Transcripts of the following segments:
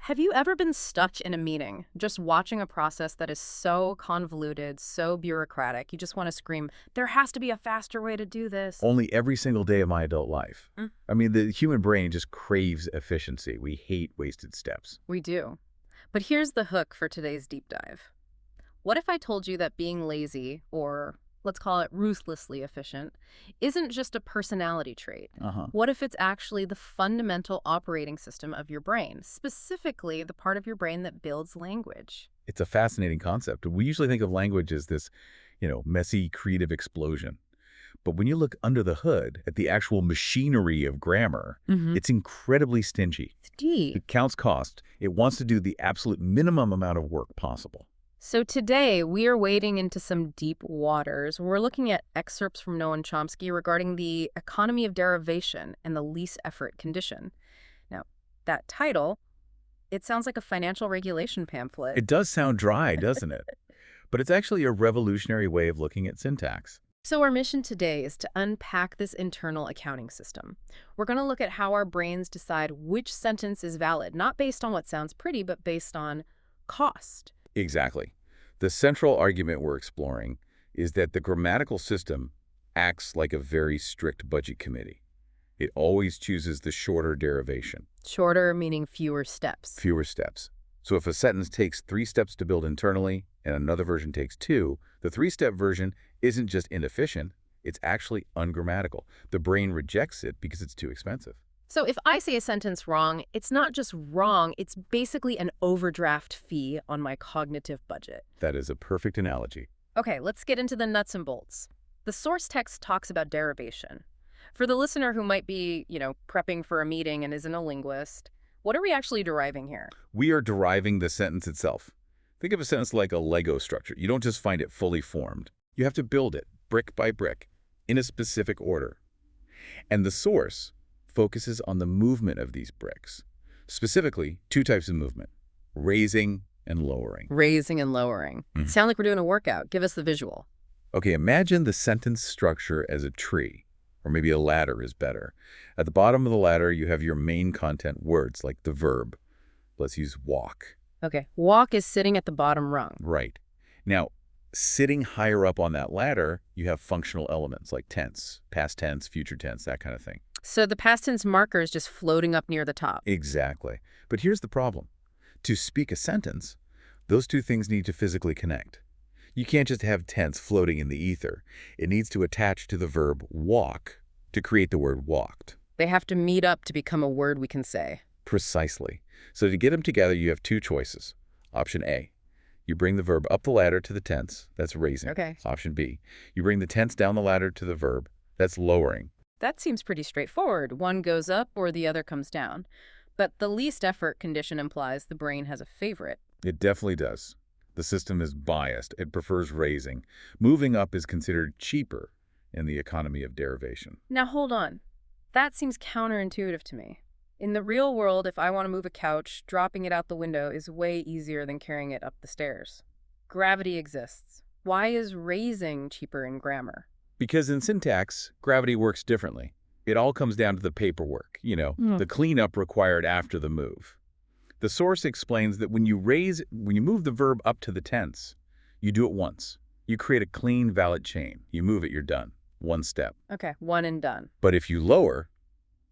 Have you ever been stuck in a meeting, just watching a process that is so convoluted, so bureaucratic, you just want to scream, there has to be a faster way to do this? Only every single day of my adult life. Mm, I mean, the human brain just craves efficiency. We hate wasted steps. we do. But here's the hook for today's deep dive. What if I told you that being lazy, or let's call it ruthlessly efficient, isn't just a personality trait? Uh-huh. What if it's actually the fundamental operating system of your brain, specifically the part of your brain that builds language? It's a fascinating concept. We usually think of language as this, messy creative explosion. But when you look under the hood at the actual machinery of grammar, it's incredibly stingy. It's deep. It counts cost. It wants to do the absolute minimum amount of work possible. So today, we are wading into some deep waters. We're looking at excerpts from Noam Chomsky regarding the economy of derivation and the least effort condition. Now, that title, it sounds like a financial regulation pamphlet. It does sound dry, doesn't it? But it's actually a revolutionary way of looking at syntax. So our mission today is to unpack this internal accounting system. We're going to look at how our brains decide which sentence is valid, not based on what sounds pretty, but based on cost. Exactly. The central argument we're exploring is that the grammatical system acts like a very strict budget committee. It always chooses the shorter derivation, Shorter meaning fewer steps. fewer steps. So if a sentence takes 3 steps to build internally and another version takes 2, the 3-step version isn't just inefficient, it's actually ungrammatical. The brain rejects it because it's too expensive. So if I say a sentence wrong, it's not just wrong, it's basically an overdraft fee on my cognitive budget. That is a perfect analogy. Okay, let's get into the nuts and bolts. The source text talks about derivation. For the listener who might be, prepping for a meeting and isn't a linguist, what are we actually deriving here? We are deriving the sentence itself. Think of a sentence like a Lego structure. You don't just find it fully formed. You have to build it brick by brick in a specific order. And the source focuses on the movement of these bricks. Specifically, 2 types of movement, raising and lowering. Raising and lowering. Sound like we're doing a workout. Give us the visual. Okay, imagine the sentence structure as a tree, or maybe a ladder is better. At the bottom of the ladder, you have your main content words, like the verb. Let's use walk. Okay, walk is sitting at the bottom rung. Right. Now, sitting higher up on that ladder, you have functional elements like tense, past tense, future tense, that kind of thing. So the past tense marker is just floating up near the top. Exactly. But here's the problem. To speak a sentence, those 2 things need to physically connect. You can't just have tense floating in the ether. It needs to attach to the verb walk to create the word walked. They have to meet up to become a word we can say. Precisely. So to get them together, you have 2 choices. Option A, you bring the verb up the ladder to the tense, that's raising. Okay. Option B, you bring the tense down the ladder to the verb, that's lowering. That seems pretty straightforward. One goes up or the other comes down. But the least effort condition implies the brain has a favorite. It definitely does. The system is biased. It prefers raising. Moving up is considered cheaper in the economy of derivation. Now hold on. That seems counterintuitive to me. In the real world, if I want to move a couch, dropping it out the window is way easier than carrying it up the stairs. Gravity exists. Why is raising cheaper in grammar? Because in syntax, gravity works differently. It all comes down to the paperwork, the cleanup required after the move. The source explains that when you move the verb up to the tense, you do it once. You create a clean, valid chain. You move it, you're done. 1 step. Okay, one and done. But if you lower,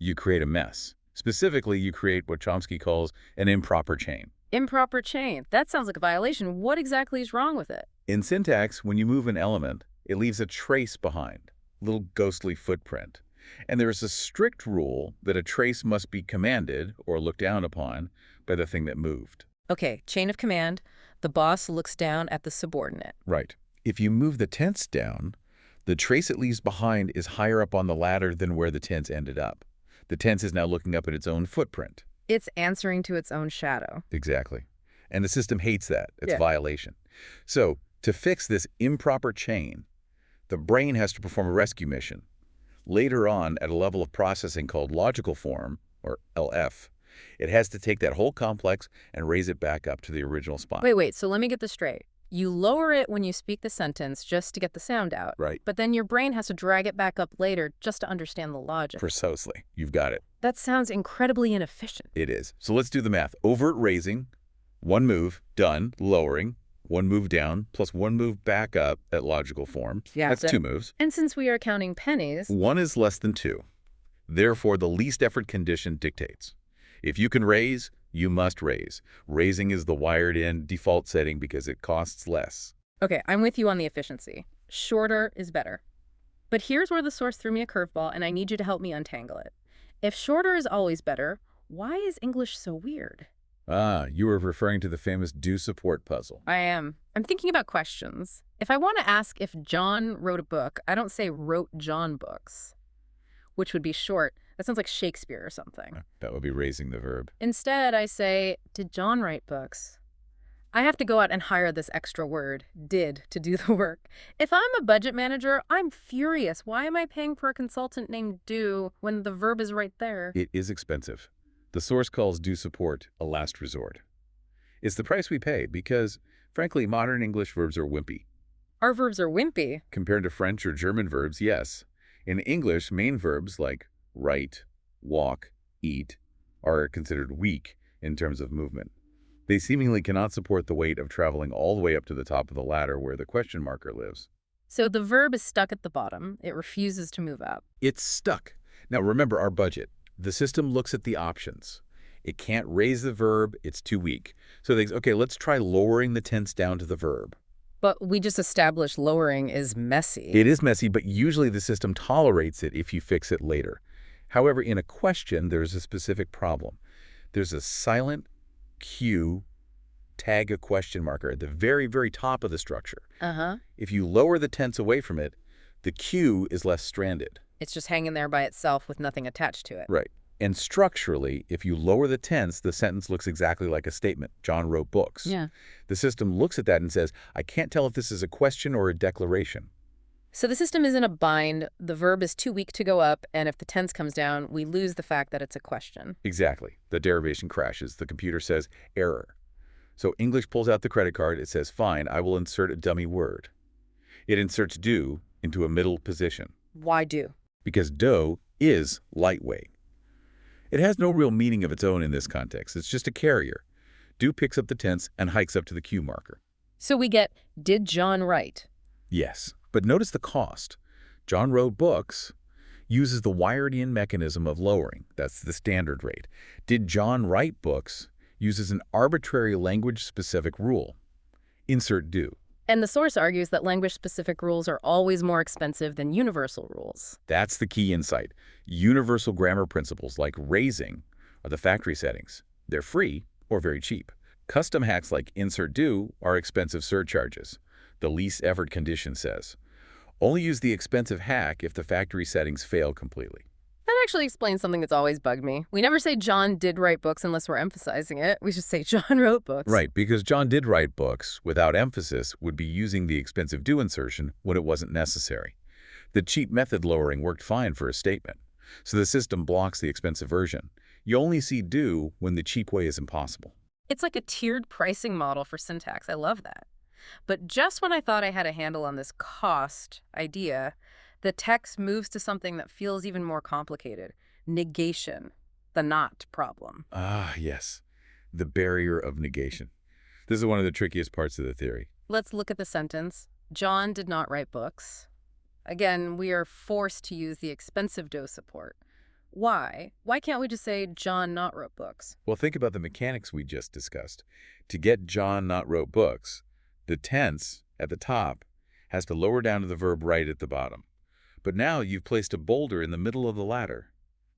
you create a mess. Specifically, you create what Chomsky calls an improper chain. Improper chain. That sounds like a violation. What exactly is wrong with it? In syntax, when you move an element, it leaves a trace behind, a little ghostly footprint. And there is a strict rule that a trace must be commanded or looked down upon by the thing that moved. Okay, chain of command. The boss looks down at the subordinate. Right. If you move the tense down, the trace it leaves behind is higher up on the ladder than where the tense ended up. The tense is now looking up at its own footprint. It's answering to its own shadow. Exactly. And the system hates that. It's violation. So to fix this improper chain, the brain has to perform a rescue mission. Later on, at a level of processing called logical form, or LF, it has to take that whole complex and raise it back up to the original spot. Wait, so let me get this straight. You lower it when you speak the sentence just to get the sound out. Right. But then your brain has to drag it back up later just to understand the logic. Precisely. You've got it. That sounds incredibly inefficient. It is. So let's do the math. Overt raising, one move, done, lowering, one move down, plus one move back up at logical form. Yeah, That's two moves. And since we are counting pennies... One is less than two. Therefore, the least effort condition dictates. If you can raise, you must raise. Raising is the wired-in default setting because it costs less. Okay, I'm with you on the efficiency. Shorter is better. But here's where the source threw me a curveball, and I need you to help me untangle it. If shorter is always better, why is English so weird? Ah, you were referring to the famous do support puzzle. I am. I'm thinking about questions. If I want to ask if John wrote a book, I don't say wrote John books, which would be short. That sounds like Shakespeare or something. That would be raising the verb. Instead, I say, did John write books? I have to go out and hire this extra word, did, to do the work. If I'm a budget manager, I'm furious. Why am I paying for a consultant named do when the verb is right there? It is expensive. The source calls do support a last resort. It's the price we pay because, frankly, modern English verbs are wimpy. Our verbs are wimpy. Compared to French or German verbs, yes. In English, main verbs like write, walk, eat are considered weak in terms of movement. They seemingly cannot support the weight of traveling all the way up to the top of the ladder where the question marker lives. So the verb is stuck at the bottom. It refuses to move up. It's stuck. Now remember our budget. The system looks at the options. It can't raise the verb. It's too weak. So it thinks, okay, let's try lowering the tense down to the verb. But we just established lowering is messy. It is messy, but usually the system tolerates it if you fix it later. However, in a question, there's a specific problem. There's a silent Q tag a question marker at the very, very top of the structure. If you lower the tense away from it, the Q is less stranded. It's just hanging there by itself with nothing attached to it. Right. And structurally, if you lower the tense, the sentence looks exactly like a statement. John wrote books. Yeah. The system looks at that and says, I can't tell if this is a question or a declaration. So the system is in a bind, the verb is too weak to go up, and if the tense comes down, we lose the fact that it's a question. Exactly. The derivation crashes. The computer says, error. So English pulls out the credit card. It says, fine, I will insert a dummy word. It inserts do into a middle position. Why do? Because do is lightweight. It has no real meaning of its own in this context. It's just a carrier. Do picks up the tense and hikes up to the Q marker. So we get, did John write? Yes, but notice the cost. John wrote books uses the wired-in mechanism of lowering. That's the standard rate. Did John write books uses an arbitrary language-specific rule. Insert do. And the source argues that language-specific rules are always more expensive than universal rules. That's the key insight. Universal grammar principles like raising are the factory settings. They're free or very cheap. Custom hacks like insert do are expensive surcharges. The least effort condition says, only use the expensive hack if the factory settings fail completely. That actually explains something that's always bugged me. We never say John did write books unless we're emphasizing it. We just say John wrote books. Right, because John did write books without emphasis would be using the expensive do insertion when it wasn't necessary. The cheap method lowering worked fine for a statement, so the system blocks the expensive version. You only see do when the cheap way is impossible. It's like a tiered pricing model for syntax. I love that. But just when I thought I had a handle on this cost idea, the text moves to something that feels even more complicated. Negation, the not problem. Ah, yes. The barrier of negation. This is one of the trickiest parts of the theory. Let's look at the sentence. John did not write books. Again, we are forced to use the expensive do support. Why? Why can't we just say John not wrote books? Well, think about the mechanics we just discussed. To get John not wrote books, the tense at the top has to lower down to the verb right at the bottom. But now you've placed a boulder in the middle of the ladder,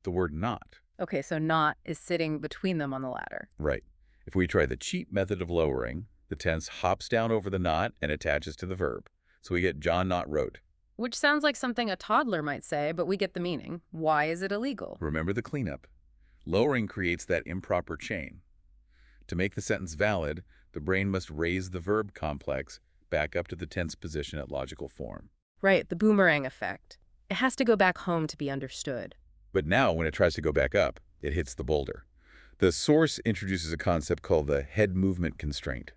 the word not. Okay, so not is sitting between them on the ladder. Right. If we try the cheap method of lowering, the tense hops down over the not and attaches to the verb. So we get John not wrote. Which sounds like something a toddler might say, but we get the meaning. Why is it illegal? Remember the cleanup. Lowering creates that improper chain. To make the sentence valid, the brain must raise the verb complex back up to the tense position at logical form. Right, the boomerang effect. It has to go back home to be understood. But now, when it tries to go back up, it hits the boulder. The source introduces a concept called the head movement constraint,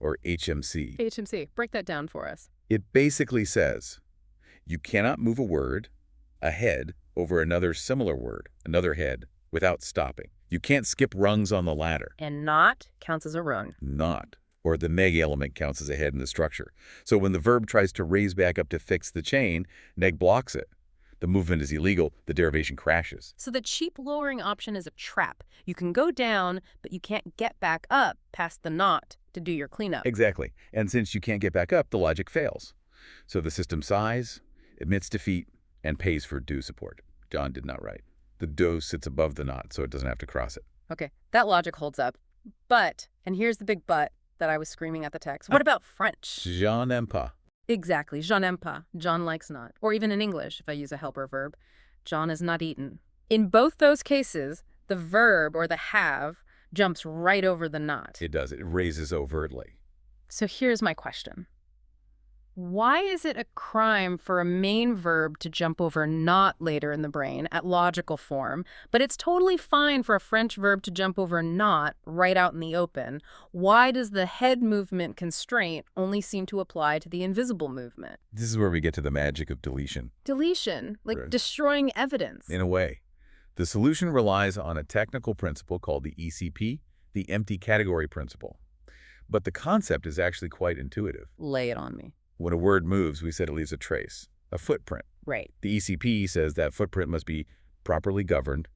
or HMC. HMC, break that down for us. It basically says you cannot move a word, a head, over another similar word, another head, without stopping. You can't skip rungs on the ladder. And not counts as a rung. Not. Or the neg element counts as a head in the structure. So when the verb tries to raise back up to fix the chain, neg blocks it. The movement is illegal, the derivation crashes. So the cheap lowering option is a trap. You can go down, but you can't get back up past the not to do your cleanup. Exactly. And since you can't get back up, the logic fails. So the system sighs, admits defeat, and pays for do support. John did not write. The do sits above the not, so it doesn't have to cross it. Okay, that logic holds up. But, and here's the big but that I was screaming at the text. What about French? Je n'aime pas. Exactly. Je n'aime pas. John likes not. Or even in English, if I use a helper verb, John is not eaten. In both those cases, the verb or the have jumps right over the not. It does. It raises overtly. So here's my question. Why is it a crime for a main verb to jump over not later in the brain at logical form, but it's totally fine for a French verb to jump over not right out in the open? Why does the head movement constraint only seem to apply to the invisible movement? This is where we get to the magic of deletion. Deletion, like Right. destroying evidence. In a way, the solution relies on a technical principle called the ECP, the empty category principle. But the concept is actually quite intuitive. Lay it on me. When a word moves, we said it leaves a trace, a footprint. Right. The ECP says that footprint must be properly governed.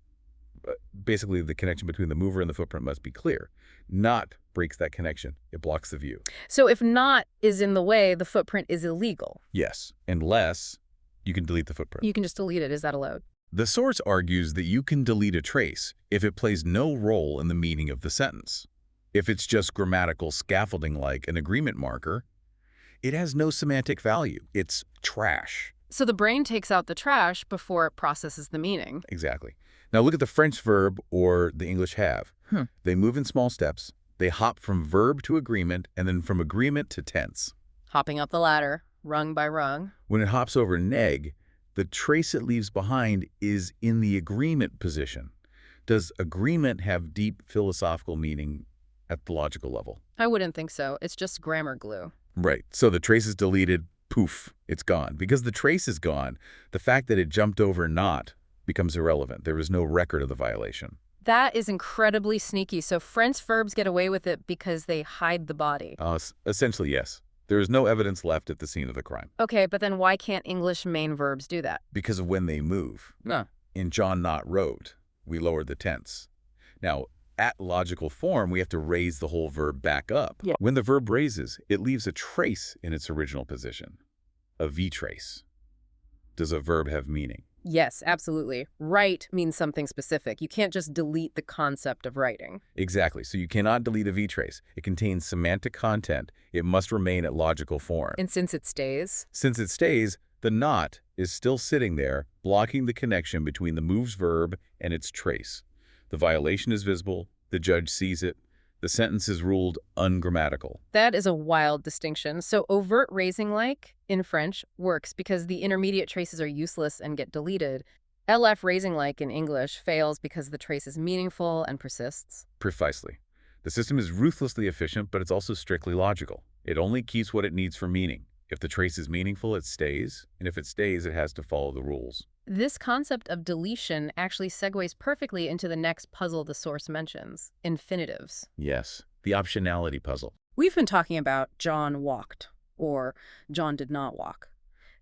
Basically, the connection between the mover and the footprint must be clear. Not breaks that connection. It blocks the view. So if not is in the way, the footprint is illegal. Yes, unless you can delete the footprint. You can just delete it. Is that allowed? The source argues that you can delete a trace if it plays no role in the meaning of the sentence. If it's just grammatical scaffolding like an agreement marker, it has no semantic value. It's trash. So the brain takes out the trash before it processes the meaning. Exactly. Now look at the French verb or the English have. They move in small steps. They hop from verb to agreement and then from agreement to tense. Hopping up the ladder, rung by rung. When it hops over neg, the trace it leaves behind is in the agreement position. Does agreement have deep philosophical meaning at the logical level? I wouldn't think so. It's just grammar glue. Right. So the trace is deleted, poof, it's gone. Because the trace is gone, the fact that it jumped over not becomes irrelevant. There is no record of the violation. That is incredibly sneaky. So French verbs get away with it because they hide the body. Essentially, yes. There is no evidence left at the scene of the crime. Okay, but then why can't English main verbs do that? Because of when they move. In John not wrote, we lowered the tense. Now, at logical form, we have to raise the whole verb back up. Yeah. When the verb raises, it leaves a trace in its original position, a V trace. Does a verb have meaning? Yes, absolutely. Write means something specific. You can't just delete the concept of writing. Exactly. So you cannot delete a V trace. It contains semantic content. It must remain at logical form. And since it stays? Since it stays, the not is still sitting there, blocking the connection between the moves verb and its trace. The violation is visible, the judge sees it, the sentence is ruled ungrammatical. That is a wild distinction. So overt raising like in French works because the intermediate traces are useless and get deleted. LF raising like in English fails because the trace is meaningful and persists. Precisely. The system is ruthlessly efficient, but it's also strictly logical. It only keeps what it needs for meaning. If the trace is meaningful, it stays, and if it stays, it has to follow the rules. This concept of deletion actually segues perfectly into the next puzzle the source mentions, infinitives. Yes, the optionality puzzle. We've been talking about John walked, or John did not walk.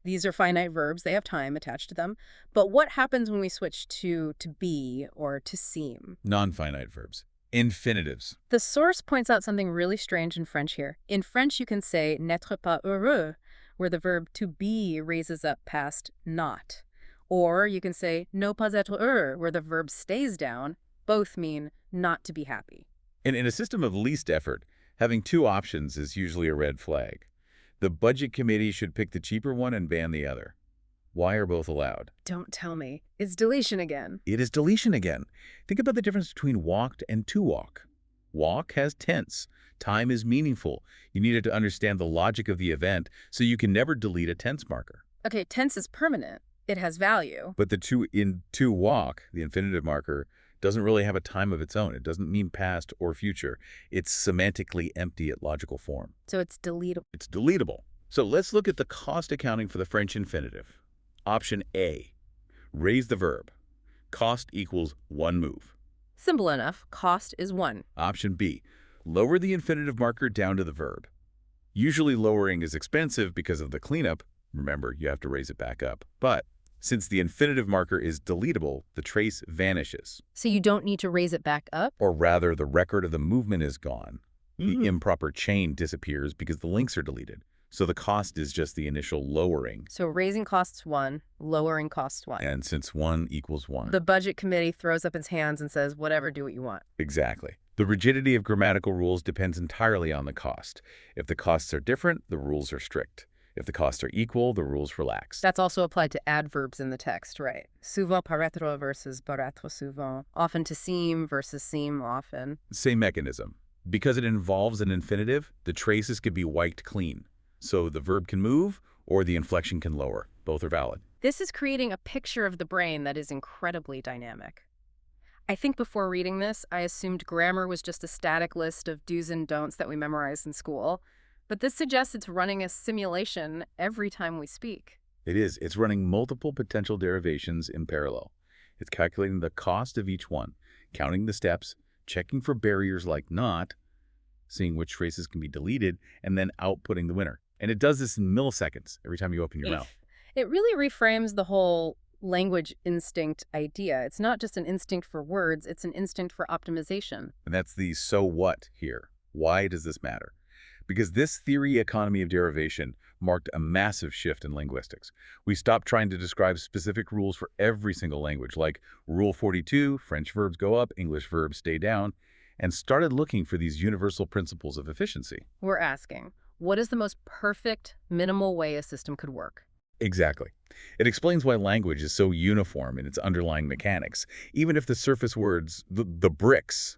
These are finite verbs, they have time attached to them. But what happens when we switch to be or to seem? Non-finite verbs. Infinitives. The source points out something really strange in French here. In French, you can say n'être pas heureux, where the verb to be raises up past not. Or you can say ne pas être heureux, where the verb stays down. Both mean not to be happy. And in a system of least effort, having two options is usually a red flag. The budget committee should pick the cheaper one and ban the other. Why are both allowed? Don't tell me. It's deletion again. It is deletion again. Think about the difference between walked and to walk. Walk has tense. Time is meaningful. You needed to understand the logic of the event, so you can never delete a tense marker. Okay, tense is permanent. It has value. But the to walk, the infinitive marker, Doesn't really have a time of its own. It doesn't mean past or future. It's semantically empty at logical form. So it's deletable. It's deletable. So let's look at the cost accounting for the French infinitive. Option A, raise the verb. Cost equals one move. Simple enough. Cost is 1. Option B, lower the infinitive marker down to the verb. Usually lowering is expensive because of the cleanup. Remember, you have to raise it back up. But since the infinitive marker is deletable, the trace vanishes. So you don't need to raise it back up? Or rather, the record of the movement is gone. The improper chain disappears because the links are deleted. So the cost is just the initial lowering. So raising costs 1, lowering costs 1. And since 1 equals 1. The budget committee throws up its hands and says, whatever, do what you want. Exactly. The rigidity of grammatical rules depends entirely on the cost. If the costs are different, the rules are strict. If the costs are equal, the rules relax. That's also applied to adverbs in the text, right? Souvent paraître versus paraître souvent. Often to seem versus seem often. Same mechanism. Because it involves an infinitive, the traces can be wiped clean. So the verb can move or the inflection can lower. Both are valid. This is creating a picture of the brain that is incredibly dynamic. I think before reading this, I assumed grammar was just a static list of do's and don'ts that we memorized in school. But this suggests it's running a simulation every time we speak. It is. It's running multiple potential derivations in parallel. It's calculating the cost of each one, counting the steps, checking for barriers like not, seeing which traces can be deleted, and then outputting the winner. And it does this in milliseconds every time you open your mouth. It really reframes the whole language instinct idea. It's not just an instinct for words, it's an instinct for optimization. And that's the so what here. Why does this matter? Because this theory economy of derivation marked a massive shift in linguistics. We stopped trying to describe specific rules for every single language, like Rule 42, French verbs go up, English verbs stay down, and started looking for these universal principles of efficiency. We're asking, what is the most perfect, minimal way a system could work? Exactly. It explains why language is so uniform in its underlying mechanics, even if the surface words, the bricks,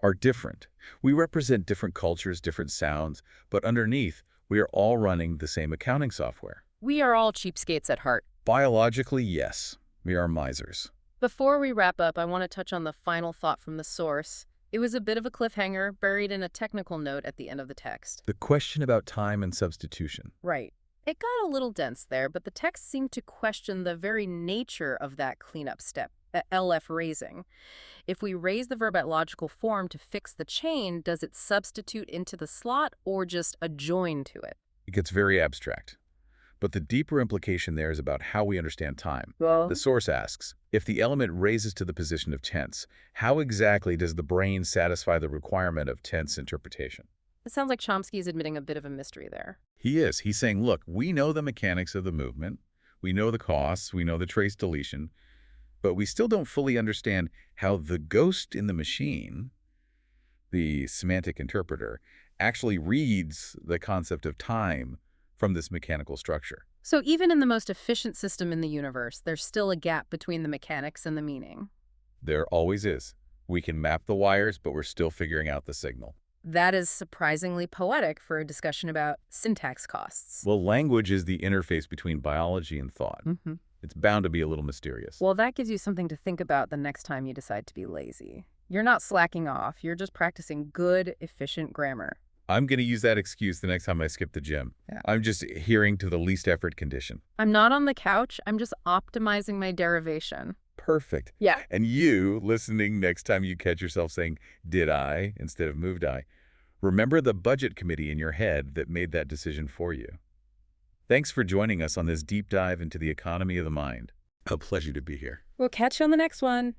are different. We represent different cultures, different sounds, but underneath, we are all running the same accounting software. We are all cheapskates at heart. Biologically, yes. We are misers. Before we wrap up, I want to touch on the final thought from the source. It was a bit of a cliffhanger buried in a technical note at the end of the text. The question about time and substitution. Right. It got a little dense there, but the text seemed to question the very nature of that cleanup step, LF raising. If we raise the verb at logical form to fix the chain, does it substitute into the slot or just adjoin to it? It gets very abstract. But the deeper implication there is about how we understand time. Well, The source asks, if the element raises to the position of tense, how exactly does the brain satisfy the requirement of tense interpretation? it sounds like Chomsky is admitting a bit of a mystery there. He is. He's saying, look, we know the mechanics of the movement, we know the costs, we know the trace deletion, but we still don't fully understand how the ghost in the machine, the semantic interpreter, actually reads the concept of time from this mechanical structure. So even in the most efficient system in the universe, there's still a gap between the mechanics and the meaning. There always is. We can map the wires, but we're still figuring out the signal. That is surprisingly poetic for a discussion about syntax costs. Well, language is the interface between biology and thought. It's bound to be a little mysterious. Well, that gives you something to think about the next time you decide to be lazy. You're not slacking off. You're just practicing good, efficient grammar. I'm going to use that excuse the next time I skip the gym. Yeah. I'm just adhering to the least effort condition. I'm not on the couch. I'm just optimizing my derivation. Perfect. Yeah. And you, listening next time you catch yourself saying, did I, instead of moved I, remember the budget committee in your head that made that decision for you. Thanks for joining us on this deep dive into the economy of the mind. A pleasure to be here. We'll catch you on the next one.